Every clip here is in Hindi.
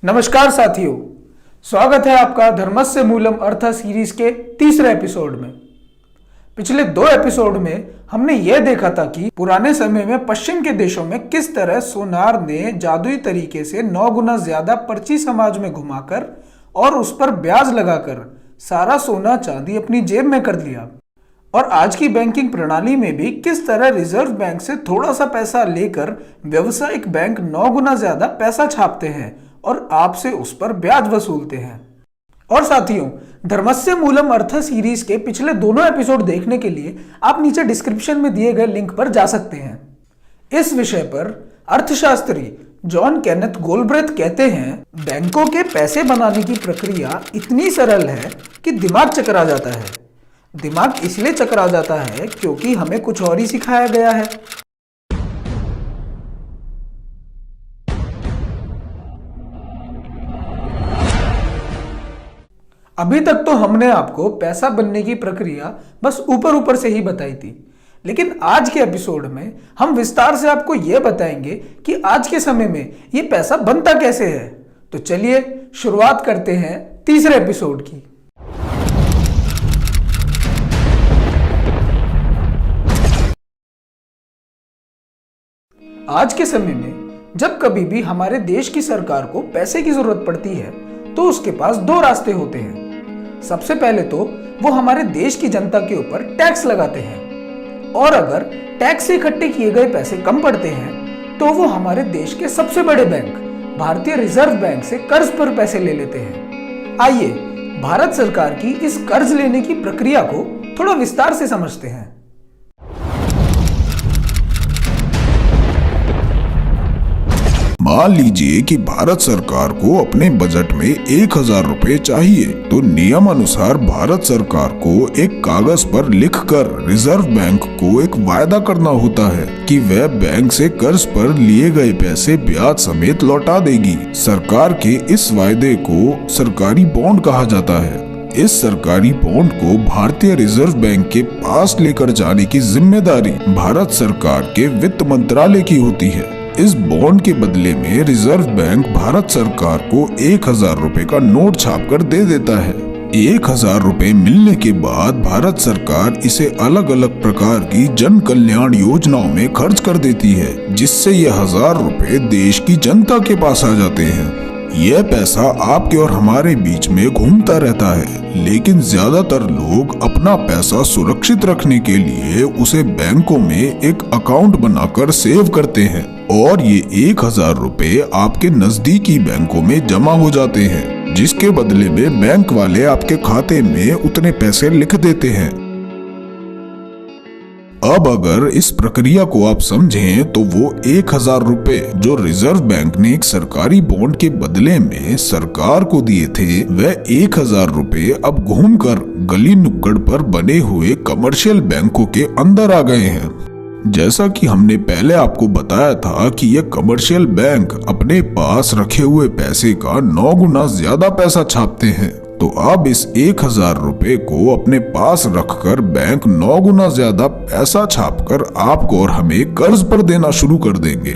नमस्कार साथियों, स्वागत है आपका धर्मस्य मूलम अर्थ सीरीज के तीसरे एपिसोड में। पिछले 2 एपिसोड में हमने यह देखा था कि पुराने समय में पश्चिम के देशों में किस तरह सोनार ने जादुई तरीके से 9 गुना ज्यादा पर्ची समाज में घुमाकर और उस पर ब्याज लगाकर सारा सोना चांदी अपनी जेब में कर लिया। और आज की बैंकिंग प्रणाली में भी किस तरह रिजर्व बैंक से थोड़ा सा पैसा लेकर व्यावसायिक बैंक 9 गुना ज्यादा पैसा छापते हैं और आपसे उस पर ब्याज वसूलते हैं। और साथियों, धर्मस्य मूलम अर्थ सीरीज के पिछले दोनों एपिसोड देखने के लिए आप नीचे डिस्क्रिप्शन में दिए गए लिंक पर जा सकते हैं। इस विषय पर अर्थशास्त्री जॉन केनेथ गोल्ब्रेथ कहते हैं, बैंकों के पैसे बनाने की प्रक्रिया इतनी सरल है कि दिमाग चकरा जाता है। दिमाग इसलिए चकरा जाता है क्योंकि हमें कुछ और ही सिखाया गया है। अभी तक तो हमने आपको पैसा बनने की प्रक्रिया बस ऊपर ऊपर से ही बताई थी, लेकिन आज के एपिसोड में हम विस्तार से आपको यह बताएंगे कि आज के समय में यह पैसा बनता कैसे है। तो चलिए शुरुआत करते हैं तीसरे एपिसोड की। आज के समय में जब कभी भी हमारे देश की सरकार को पैसे की जरूरत पड़ती है तो उसके पास 2 रास्ते होते हैं। सबसे पहले तो वो हमारे देश की जनता के ऊपर टैक्स लगाते हैं, और अगर टैक्स से इकट्ठे किए गए पैसे कम पड़ते हैं तो वो हमारे देश के सबसे बड़े बैंक भारतीय रिजर्व बैंक से कर्ज पर पैसे ले लेते हैं। आइए भारत सरकार की इस कर्ज लेने की प्रक्रिया को थोड़ा विस्तार से समझते हैं। मान लीजिए कि भारत सरकार को अपने बजट में 1000 रुपए चाहिए, तो नियम अनुसार भारत सरकार को एक कागज पर लिखकर रिजर्व बैंक को एक वायदा करना होता है कि वह बैंक से कर्ज पर लिए गए पैसे ब्याज समेत लौटा देगी। सरकार के इस वायदे को सरकारी बॉन्ड कहा जाता है। इस सरकारी बॉन्ड को भारतीय रिजर्व बैंक के पास लेकर जाने की जिम्मेदारी भारत सरकार के वित्त मंत्रालय की होती है। इस बॉन्ड के बदले में रिजर्व बैंक भारत सरकार को 1000 रुपए का नोट छापकर दे देता है। 1000 रुपए मिलने के बाद भारत सरकार इसे अलग अलग प्रकार की जन कल्याण योजनाओं में खर्च कर देती है, जिससे ये 1000 रुपए देश की जनता के पास आ जाते हैं। यह पैसा आपके और हमारे बीच में घूमता रहता है, लेकिन ज्यादातर लोग अपना पैसा सुरक्षित रखने के लिए उसे बैंकों में एक अकाउंट बनाकर सेव करते हैं, और ये 1000 रुपए आपके नजदीकी बैंकों में जमा हो जाते हैं, जिसके बदले में बैंक वाले आपके खाते में उतने पैसे लिख देते हैं। अब अगर इस प्रक्रिया को आप समझें तो वो 1000 रुपए जो रिजर्व बैंक ने एक सरकारी बॉन्ड के बदले में सरकार को दिए थे, वह 1000 रुपए अब घूमकर गली नुक्कड़ पर बने हुए कमर्शियल बैंकों के अंदर आ गए हैं। जैसा कि हमने पहले आपको बताया था कि ये कमर्शियल बैंक अपने पास रखे हुए पैसे का 9 गुना ज्यादा पैसा छापते हैं, तो अब इस 1000 रुपए को अपने पास रखकर बैंक 9 गुना ज्यादा पैसा छापकर आपको और हमें कर्ज पर देना शुरू कर देंगे।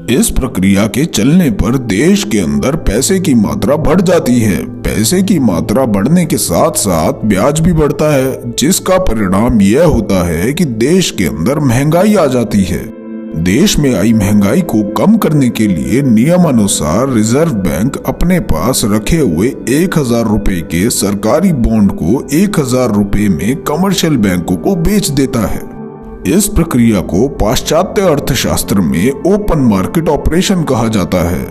इस प्रक्रिया के चलने पर देश के अंदर पैसे की मात्रा बढ़ जाती है। पैसे की मात्रा बढ़ने के साथ साथ ब्याज भी बढ़ता है, जिसका परिणाम यह होता है कि देश के अंदर महंगाई आ जाती है। देश में आई महंगाई को कम करने के लिए नियमानुसार रिजर्व बैंक अपने पास रखे हुए 1000 रुपए के सरकारी बॉन्ड को 1000 रुपए में कमर्शियल बैंकों को बेच देता है। इस प्रक्रिया को पाश्चात्य अर्थशास्त्र में ओपन मार्केट ऑपरेशन कहा जाता है।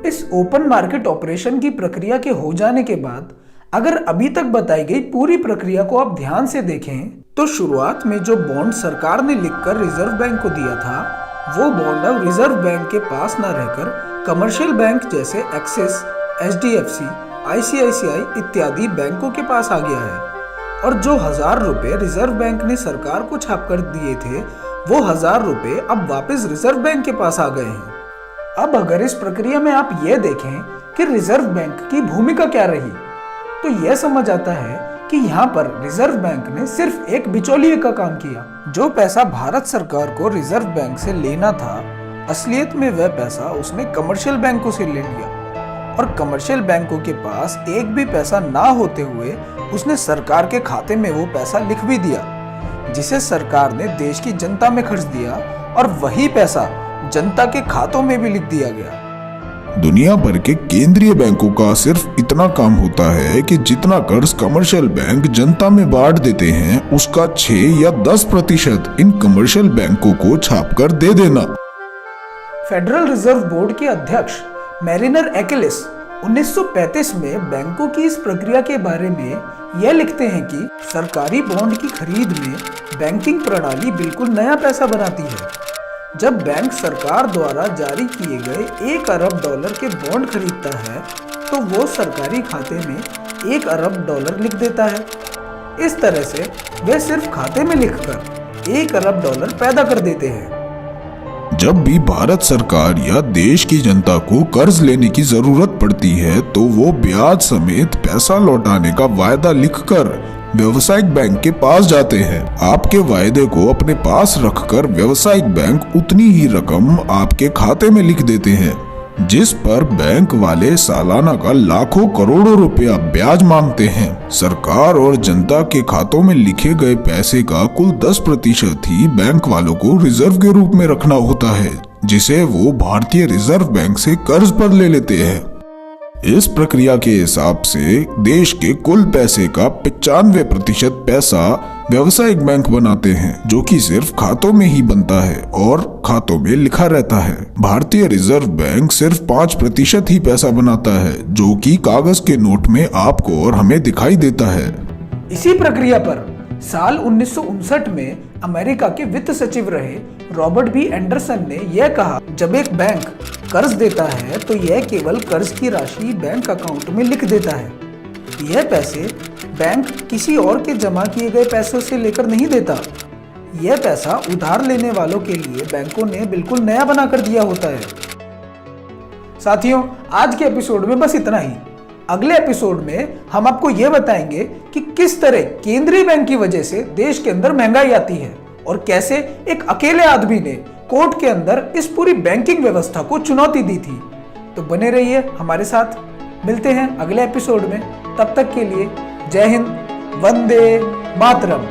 इस ओपन मार्केट ऑपरेशन की प्रक्रिया के हो जाने के बाद अगर अभी तक बताई गई पूरी प्रक्रिया को आप ध्यान से देखें तो शुरुआत में जो बॉन्ड सरकार ने लिखकर रिजर्व बैंक को दिया था, वो बॉन्ड अब रिजर्व बैंक के पास न रहकर कमर्शियल बैंक जैसे एक्सिस, HDFC, ICICI इत्यादि बैंकों के पास आ गया है। और जो 1000 रुपए रिजर्व बैंक ने सरकार को छापकर दिए थे, वो 1000 रुपए अब वापस रिजर्व बैंक के पास आ गए हैं। अब अगर इस प्रक्रिया में आप ये देखें कि रिजर्व बैंक की भूमिका क्या रही, तो यह समझ आता है कि यहाँ पर रिजर्व बैंक ने सिर्फ एक बिचौलिए का काम किया। जो पैसा भारत सरकार को रिजर्व बैंक से लेना था, असलियत में वह पैसा उसने कमर्शियल बैंकों से ले लिया और कमर्शियल बैंकों के पास एक भी पैसा ना होते हुए उसने सरकार के खाते में वो पैसा लिख भी दिया, जिसे सरकार ने देश की जनता में खर्च दिया और वही पैसा जनता के खातों में भी लिख दिया गया। दुनिया भर के केंद्रीय बैंकों का सिर्फ इतना काम होता है कि जितना कर्ज कमर्शियल बैंक जनता में बांट देते हैं उसका 6 या 10% इन कमर्शियल बैंकों को छापकर दे देना। फेडरल रिजर्व बोर्ड के अध्यक्ष मैरिनर एक्लिस 1935 में बैंकों की इस प्रक्रिया के बारे में यह लिखते हैं कि सरकारी बॉन्ड की खरीद में बैंकिंग प्रणाली बिल्कुल नया पैसा बनाती है। जब बैंक सरकार द्वारा जारी किए गए 1 अरब डॉलर के बॉन्ड खरीदता है तो वो सरकारी खाते में 1 अरब डॉलर लिख देता है। इस तरह से वे सिर्फ खाते में लिखकर 1 अरब डॉलर पैदा कर देते हैं। जब भी भारत सरकार या देश की जनता को कर्ज लेने की जरूरत पड़ती है तो वो ब्याज समेत पैसा लौटाने का वायदा लिखकर व्यावसायिक बैंक के पास जाते हैं। आपके वायदे को अपने पास रखकर व्यावसायिक बैंक उतनी ही रकम आपके खाते में लिख देते हैं, जिस पर बैंक वाले सालाना का लाखों करोड़ों रुपया ब्याज मांगते हैं। सरकार और जनता के खातों में लिखे गए पैसे का कुल 10% ही बैंक वालों को रिजर्व के रूप में रखना होता है, जिसे वो भारतीय रिजर्व बैंक से कर्ज पर ले लेते हैं। इस प्रक्रिया के हिसाब से देश के कुल पैसे का 95% पैसा व्यावसायिक बैंक बनाते हैं, जो कि सिर्फ खातों में ही बनता है और खातों में लिखा रहता है। भारतीय रिजर्व बैंक सिर्फ 5% ही पैसा बनाता है, जो कि कागज के नोट में आपको और हमें दिखाई देता है। इसी प्रक्रिया पर साल 1959 में अमेरिका के वित्त सचिव रहे रॉबर्ट बी एंडरसन ने यह कहा, जब एक बैंक कर्ज देता है तो यह केवल कर्ज की राशि बैंक अकाउंट में लिख देता है। यह पैसे बैंक किसी और के जमा किए गए पैसों से लेकर नहीं देता। यह पैसा उधार लेने वालों के लिए बैंकों ने बिल्कुल नया बनाकर दिया होता है। साथियों, आज के एपिसोड में बस इतना ही। अगले एपिसोड में हम आपको यह बताएंगे कि किस तरह केंद्रीय बैंक की वजह से देश के अंदर महंगाई आती है और कैसे एक अकेले आदमी ने कोर्ट के अंदर इस पूरी बैंकिंग व्यवस्था को चुनौती दी थी। तो बने रहिए हमारे साथ, मिलते हैं अगले एपिसोड में। तब तक के लिए जय हिंद, वंदे मातरम।